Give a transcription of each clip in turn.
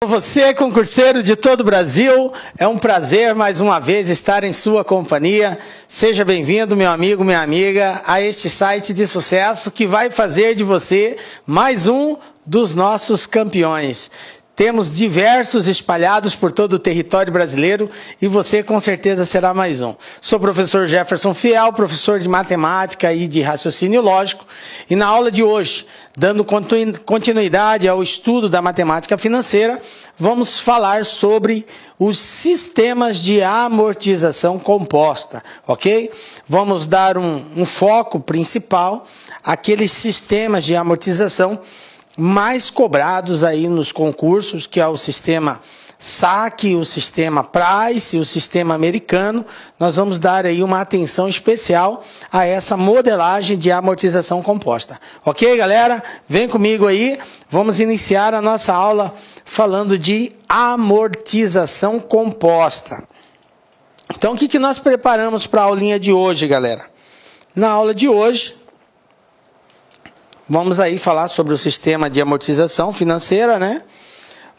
Você, concurseiro de todo o Brasil, é um prazer mais uma vez estar em sua companhia. Seja bem-vindo, meu amigo, minha amiga, a este site de sucesso que vai fazer de você mais um dos nossos campeões. Temos diversos espalhados por todo o território brasileiro e você com certeza será mais um. Sou o professor Jefferson Fiel, professor de matemática e de raciocínio lógico, e na aula de hoje, dando continuidade ao estudo da matemática financeira, vamos falar sobre os sistemas de amortização composta, ok? Vamos dar um foco principal àqueles sistemas de amortização mais cobrados aí nos concursos, que é o sistema SAC, o sistema Price, o sistema americano. Nós vamos dar aí uma atenção especial a essa modelagem de amortização composta. Ok, galera? Vem comigo aí. Vamos iniciar a nossa aula falando de amortização composta. Então, o que nós preparamos para a aulinha de hoje, galera? Na aula de hoje, vamos aí falar sobre o sistema de amortização financeira, né?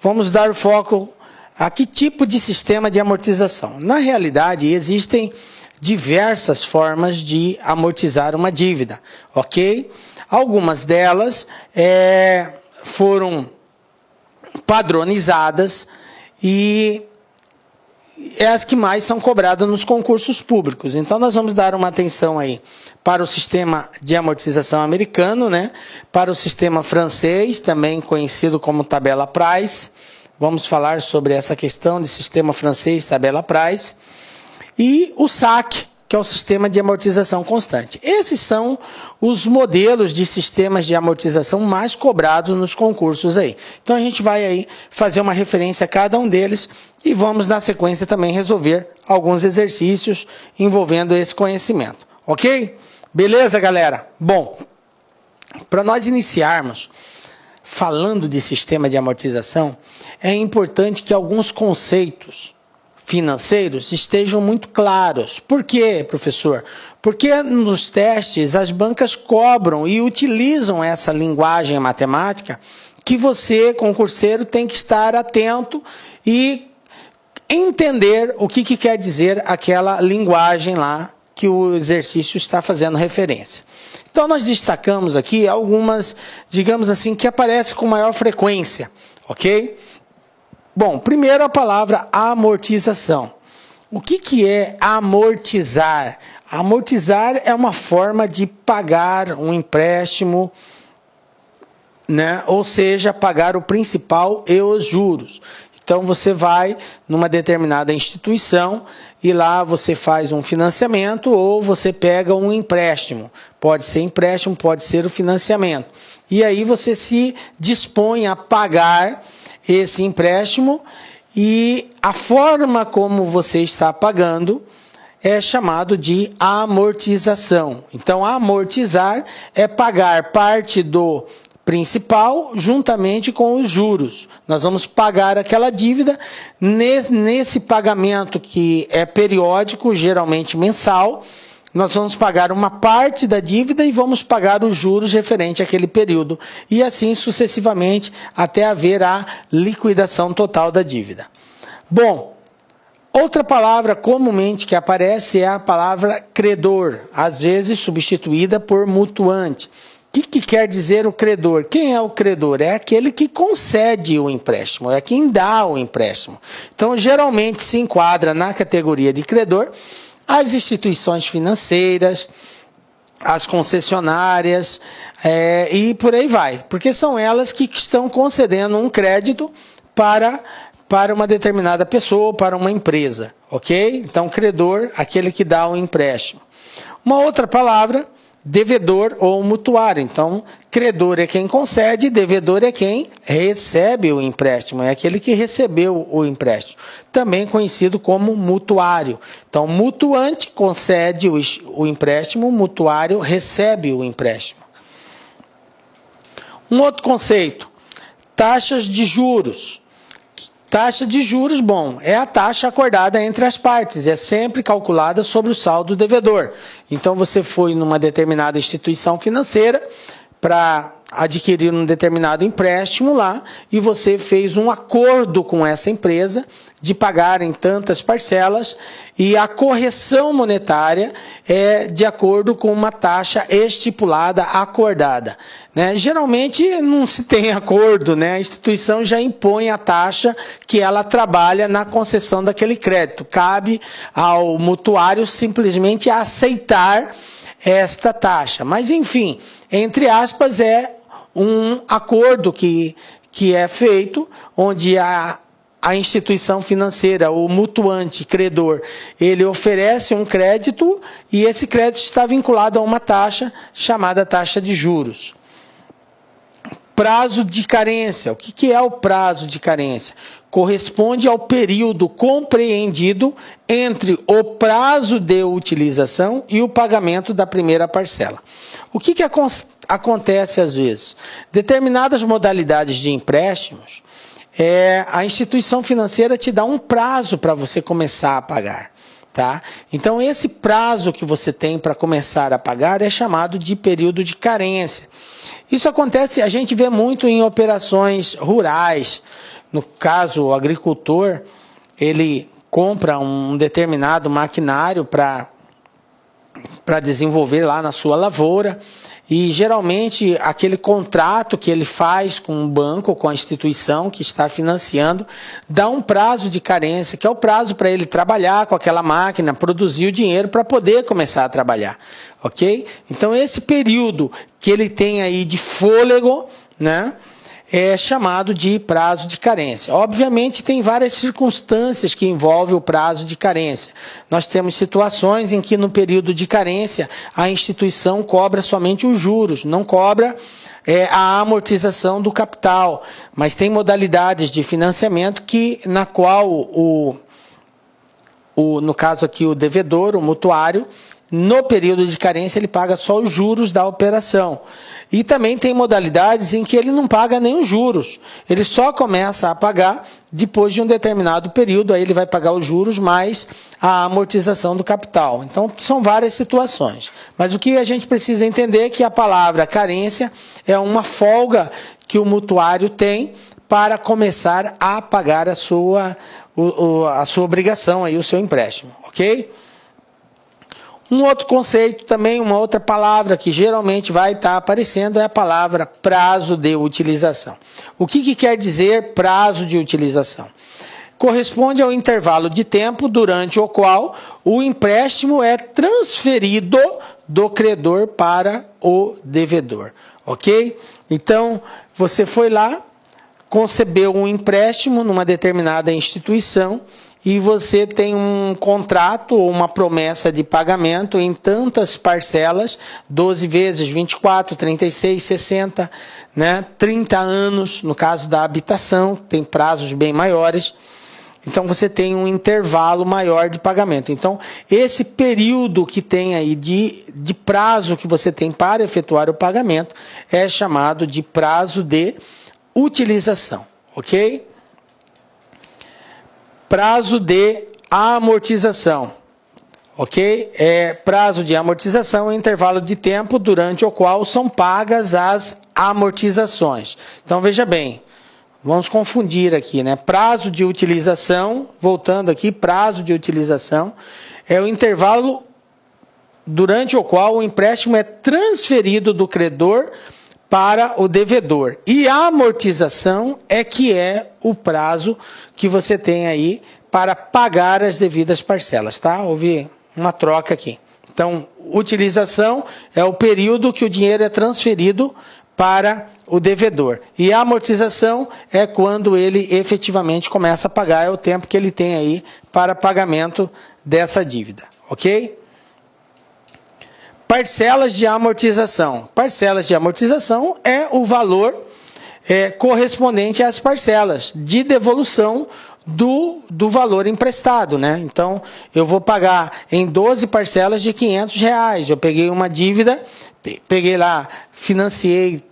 Vamos dar foco a que tipo de sistema de amortização. Na realidade, existem diversas formas de amortizar uma dívida, ok? Algumas delas foram padronizadas e é as que mais são cobradas nos concursos públicos. Então, nós vamos dar uma atenção aí para o sistema de amortização americano, né? Para o sistema francês, também conhecido como tabela Price. Vamos falar sobre essa questão de sistema francês, tabela Price. E o SAC, que é o sistema de amortização constante. Esses são os modelos de sistemas de amortização mais cobrados nos concursos aí. Então, a gente vai aí fazer uma referência a cada um deles e vamos, na sequência, também resolver alguns exercícios envolvendo esse conhecimento. Ok? Beleza, galera? Bom, para nós iniciarmos falando de sistema de amortização, é importante que alguns conceitos financeiros estejam muito claros. Por quê, professor? Porque nos testes as bancas cobram e utilizam essa linguagem matemática que você, concurseiro, tem que estar atento e entender o que quer dizer aquela linguagem lá que o exercício está fazendo referência. Então, nós destacamos aqui algumas, digamos assim, que aparecem com maior frequência, ok? Bom, primeiro a palavra amortização. O que é amortizar? Amortizar é uma forma de pagar um empréstimo, né? Ou seja, pagar o principal e os juros. Então, você vai numa determinada instituição e lá você faz um financiamento ou você pega um empréstimo. Pode ser empréstimo, pode ser o financiamento. E aí você se dispõe a pagar esse empréstimo e a forma como você está pagando é chamado de amortização. Então, amortizar é pagar parte do principal juntamente com os juros. Nós vamos pagar aquela dívida nesse pagamento que é periódico, geralmente mensal. Nós vamos pagar uma parte da dívida e vamos pagar os juros referente àquele período. E assim sucessivamente até haver a liquidação total da dívida. Bom, outra palavra comumente que aparece é a palavra credor, às vezes substituída por mutuante. O que quer dizer o credor? Quem é o credor? É aquele que concede o empréstimo, é quem dá o empréstimo. Então, geralmente se enquadra na categoria de credor as instituições financeiras, as concessionárias e por aí vai. Porque são elas que estão concedendo um crédito para uma determinada pessoa, para uma empresa, ok? Então, credor, aquele que dá o empréstimo. Uma outra palavra, devedor ou mutuário. Então, credor é quem concede, devedor é quem recebe o empréstimo, é aquele que recebeu o empréstimo. Também conhecido como mutuário. Então, mutuante concede o empréstimo, mutuário recebe o empréstimo. Um outro conceito, taxas de juros. Taxa de juros, bom, é a taxa acordada entre as partes, é sempre calculada sobre o saldo devedor. Então, você foi numa determinada instituição financeira para adquiriram um determinado empréstimo lá e você fez um acordo com essa empresa de pagar em tantas parcelas e a correção monetária é de acordo com uma taxa estipulada, acordada, né? Geralmente não se tem acordo, né? A instituição já impõe a taxa que ela trabalha na concessão daquele crédito. Cabe ao mutuário simplesmente aceitar esta taxa. Mas enfim, entre aspas, é um acordo que é feito, onde a instituição financeira, o mutuante, credor, ele oferece um crédito e esse crédito está vinculado a uma taxa chamada taxa de juros. Prazo de carência. O que é o prazo de carência? Corresponde ao período compreendido entre o prazo de utilização e o pagamento da primeira parcela. O que acontece às vezes? Determinadas modalidades de empréstimos, a instituição financeira te dá um prazo para você começar a pagar. Tá? Então, esse prazo que você tem para começar a pagar é chamado de período de carência. Isso acontece, a gente vê muito em operações rurais. No caso, o agricultor, ele compra um determinado maquinário para desenvolver lá na sua lavoura. E geralmente aquele contrato que ele faz com o banco, com a instituição que está financiando, dá um prazo de carência, que é o prazo para ele trabalhar com aquela máquina, produzir o dinheiro para poder começar a trabalhar, ok? Então esse período que ele tem aí de fôlego, né, é chamado de prazo de carência. Obviamente tem várias circunstâncias que envolvem o prazo de carência. Nós temos situações em que no período de carência a instituição cobra somente os juros, não cobra a amortização do capital, mas tem modalidades de financiamento na qual no caso aqui o devedor, o mutuário, no período de carência ele paga só os juros da operação. E também tem modalidades em que ele não paga nem os juros. Ele só começa a pagar depois de um determinado período, aí ele vai pagar os juros mais a amortização do capital. Então, são várias situações. Mas o que a gente precisa entender é que a palavra carência é uma folga que o mutuário tem para começar a pagar a sua obrigação, aí, o seu empréstimo, ok? Um outro conceito também, uma outra palavra que geralmente vai estar aparecendo é a palavra prazo de utilização. O que quer dizer prazo de utilização? Corresponde ao intervalo de tempo durante o qual o empréstimo é transferido do credor para o devedor, ok? Então, você foi lá, concebeu um empréstimo numa determinada instituição, e você tem um contrato ou uma promessa de pagamento em tantas parcelas, 12 vezes, 24, 36, 60, né? 30 anos, no caso da habitação, tem prazos bem maiores. Então você tem um intervalo maior de pagamento. Então esse período que tem aí de prazo que você tem para efetuar o pagamento é chamado de prazo de utilização, ok? Prazo de amortização, ok? Prazo de amortização é intervalo de tempo durante o qual são pagas as amortizações. Então veja bem, vamos confundir aqui, né? Prazo de utilização, voltando aqui, prazo de utilização é o intervalo durante o qual o empréstimo é transferido do credor para o devedor. E a amortização é o prazo que você tem aí para pagar as devidas parcelas, tá? Houve uma troca aqui. Então, utilização é o período que o dinheiro é transferido para o devedor. E a amortização é quando ele efetivamente começa a pagar, é o tempo que ele tem aí para pagamento dessa dívida, ok? Parcelas de amortização. Parcelas de amortização é o valor correspondente às parcelas de devolução do valor emprestado, né? Então, eu vou pagar em 12 parcelas de R$500. Eu peguei uma dívida, peguei lá, financiei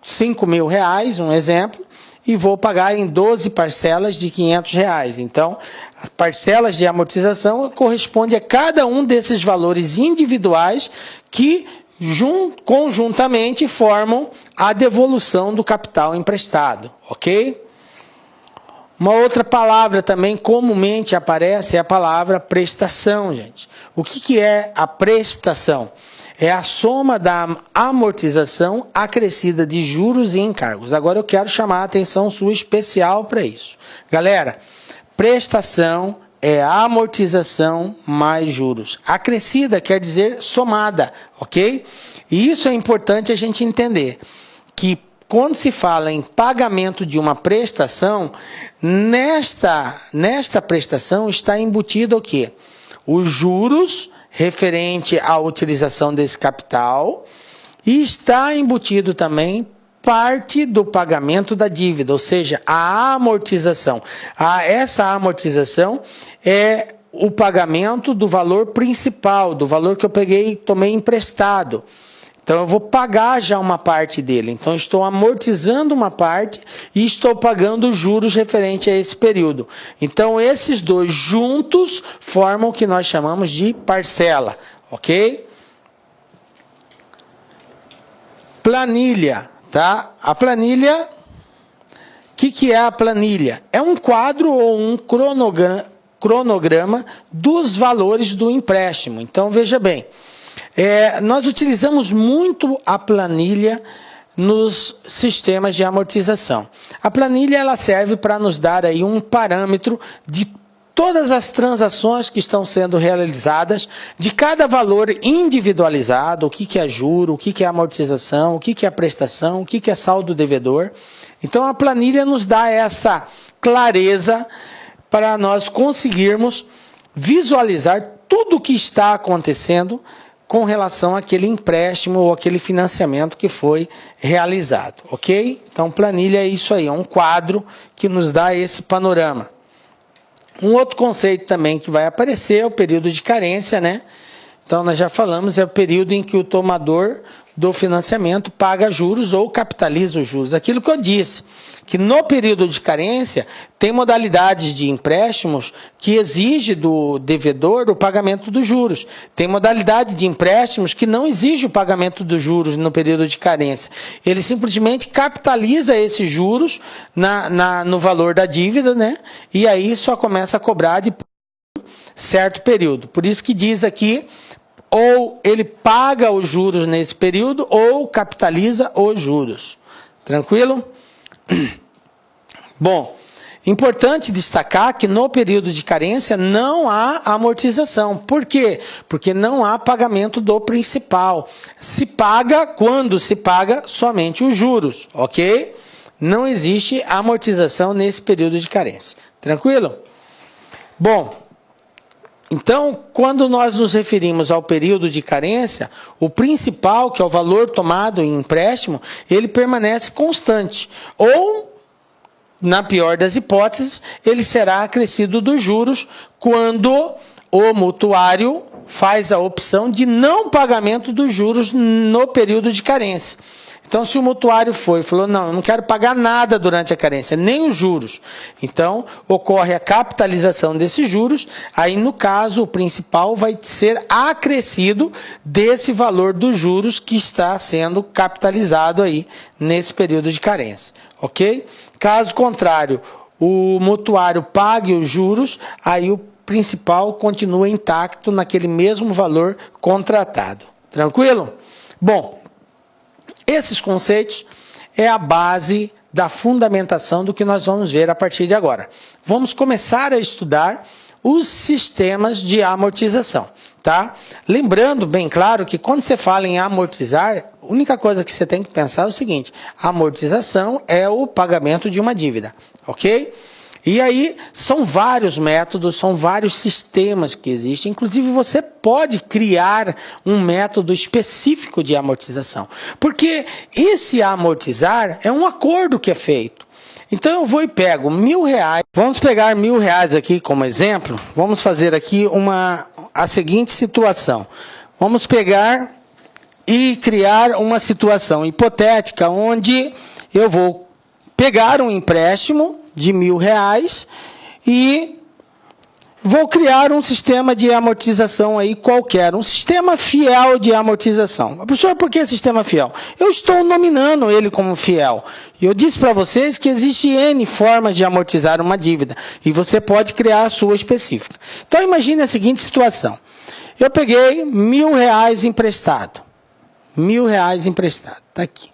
R$5.000, um exemplo, e vou pagar em 12 parcelas de R$500. Então, as parcelas de amortização correspondem a cada um desses valores individuais que conjuntamente formam a devolução do capital emprestado, ok? Uma outra palavra também comumente aparece é a palavra prestação, gente. O que é a prestação? É a soma da amortização acrescida de juros e encargos. Agora eu quero chamar a atenção sua especial para isso. Galera, prestação é a amortização mais juros. Acrescida quer dizer somada, ok? E isso é importante a gente entender, que quando se fala em pagamento de uma prestação, nesta prestação está embutido o quê? Os juros referente à utilização desse capital e está embutido também parte do pagamento da dívida, ou seja, a amortização. Essa amortização é o pagamento do valor principal, do valor que eu peguei e tomei emprestado. Então, eu vou pagar já uma parte dele. Então, estou amortizando uma parte e estou pagando juros referente a esse período. Então, esses dois juntos formam o que nós chamamos de parcela, ok? Planilha, tá? A planilha, o que é a planilha? É um quadro ou um cronograma dos valores do empréstimo. Então, veja bem. Nós utilizamos muito a planilha nos sistemas de amortização. A planilha ela serve para nos dar aí um parâmetro de todas as transações que estão sendo realizadas, de cada valor individualizado, o que é juro, o que é amortização, o que é prestação, o que é saldo devedor. Então a planilha nos dá essa clareza para nós conseguirmos visualizar tudo o que está acontecendo com relação àquele empréstimo ou aquele financiamento que foi realizado, ok? Então, planilha é isso aí, é um quadro que nos dá esse panorama. Um outro conceito também que vai aparecer é o período de carência, né? Então, nós já falamos, é o período em que o tomador do financiamento paga juros ou capitaliza os juros. Aquilo que eu disse, que no período de carência tem modalidades de empréstimos que exige do devedor o pagamento dos juros. Tem modalidade de empréstimos que não exige o pagamento dos juros no período de carência. Ele simplesmente capitaliza esses juros no valor da dívida, né? E aí só começa a cobrar de certo período. Por isso que diz aqui, ou ele paga os juros nesse período ou capitaliza os juros. Tranquilo? Bom, importante destacar que no período de carência não há amortização. Por quê? Porque não há pagamento do principal. Se paga quando se paga somente os juros, ok? Não existe amortização nesse período de carência. Tranquilo? Bom, então, quando nós nos referimos ao período de carência, o principal, que é o valor tomado em empréstimo, ele permanece constante. Ou, na pior das hipóteses, ele será acrescido dos juros quando o mutuário faz a opção de não pagamento dos juros no período de carência. Então, se o mutuário falou, não, eu não quero pagar nada durante a carência, nem os juros. Então, ocorre a capitalização desses juros, aí no caso, o principal vai ser acrescido desse valor dos juros que está sendo capitalizado aí nesse período de carência, ok? Caso contrário, o mutuário pague os juros, aí o principal continua intacto naquele mesmo valor contratado. Tranquilo? Bom, esses conceitos é a base da fundamentação do que nós vamos ver a partir de agora. Vamos começar a estudar os sistemas de amortização, tá? Lembrando bem claro que quando você fala em amortizar, a única coisa que você tem que pensar é o seguinte: a amortização é o pagamento de uma dívida, ok? E aí, são vários métodos, são vários sistemas que existem. Inclusive, você pode criar um método específico de amortização. Porque esse amortizar é um acordo que é feito. Então, eu vou e pego R$1.000. Vamos pegar R$1.000 aqui como exemplo. Vamos fazer aqui a seguinte situação. Vamos pegar e criar uma situação hipotética onde eu vou pegar um empréstimo de R$1.000 e vou criar um sistema de amortização aí qualquer, um sistema fiel de amortização. Professor, por que sistema fiel? Eu estou nominando ele como fiel. E eu disse para vocês que existe N formas de amortizar uma dívida, e você pode criar a sua específica. Então imagine a seguinte situação. Eu peguei R$1.000 emprestado. R$1.000 emprestado, está aqui.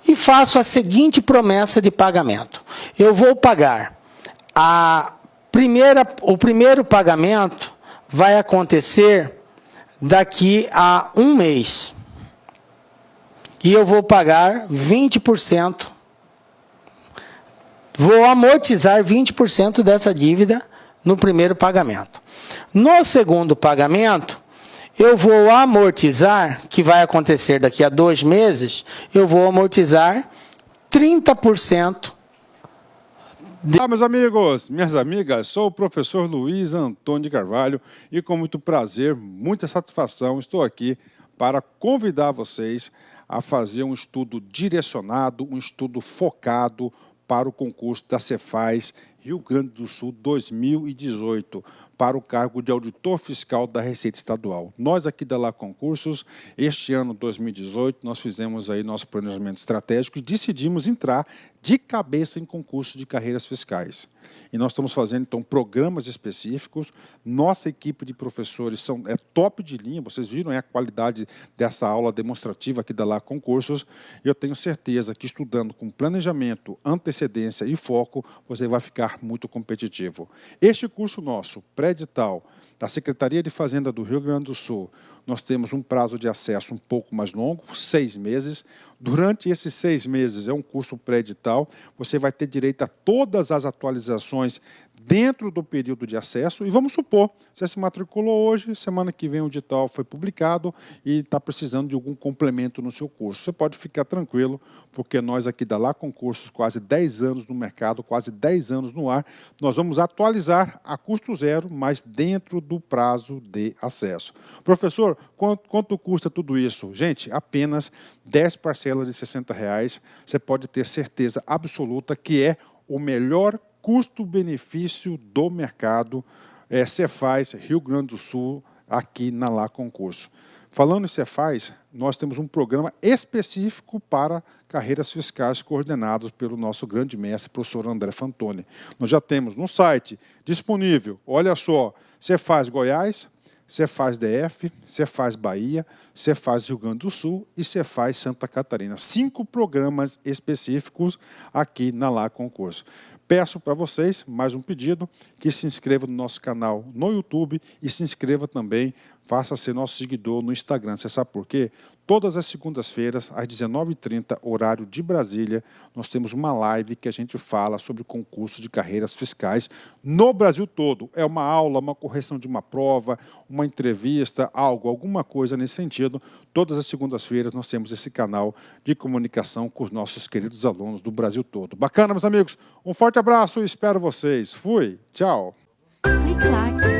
E faço a seguinte promessa de pagamento. Eu vou pagar o primeiro pagamento vai acontecer daqui a um mês. E eu vou pagar 20%. Vou amortizar 20% dessa dívida no primeiro pagamento. No segundo pagamento, eu vou amortizar, que vai acontecer daqui a 2 meses, eu vou amortizar 30%. Olá, meus amigos, minhas amigas, sou o professor Luiz Antônio de Carvalho e com muito prazer, muita satisfação, estou aqui para convidar vocês a fazer um estudo direcionado, um estudo focado para o concurso da Cefaz Rio Grande do Sul 2018, para o cargo de auditor fiscal da Receita Estadual. Nós aqui da Lá Concursos, este ano 2018, nós fizemos aí nosso planejamento estratégico e decidimos entrar de cabeça em concurso de carreiras fiscais. E nós estamos fazendo, então, programas específicos. Nossa equipe de professores é top de linha, vocês viram a qualidade dessa aula demonstrativa aqui da Lá Concursos. E eu tenho certeza que estudando com planejamento, antecedência e foco, você vai ficar muito competitivo. Este curso nosso, pré-edital, da Secretaria de Fazenda do Rio Grande do Sul, nós temos um prazo de acesso um pouco mais longo, 6 meses. Durante esses 6 meses, é um curso pré-edital, você vai ter direito a todas as atualizações dentro do período de acesso. E vamos supor, você se matriculou hoje, semana que vem o edital foi publicado e está precisando de algum complemento no seu curso. Você pode ficar tranquilo, porque nós aqui da Lá Concursos, quase 10 anos no mercado, quase 10 anos no ar, nós vamos atualizar a custo zero, mas dentro do prazo de acesso. Professor, quanto custa tudo isso? Gente, apenas 10 parcelas de R$60. Você pode ter certeza absoluta que é o melhor custo-benefício do mercado Cefaz Rio Grande do Sul, aqui na Lá Concurso. Falando em Cefaz, nós temos um programa específico para carreiras fiscais coordenados pelo nosso grande mestre, professor André Fantoni. Nós já temos no site disponível, olha só, Cefaz Goiás, Cefaz DF, Cefaz Bahia, Cefaz Rio Grande do Sul e Cefaz Santa Catarina. 5 programas específicos aqui na Lá Concurso. Peço para vocês, mais um pedido, que se inscreva no nosso canal no YouTube e se inscreva também, faça ser nosso seguidor no Instagram. Você sabe por quê? Todas as segundas-feiras, às 19h30, horário de Brasília, nós temos uma live que a gente fala sobre concurso de carreiras fiscais no Brasil todo. É uma aula, uma correção de uma prova, uma entrevista, alguma coisa nesse sentido. Todas as segundas-feiras nós temos esse canal de comunicação com os nossos queridos alunos do Brasil todo. Bacana, meus amigos? Um forte abraço e espero vocês. Fui, tchau. Clique lá.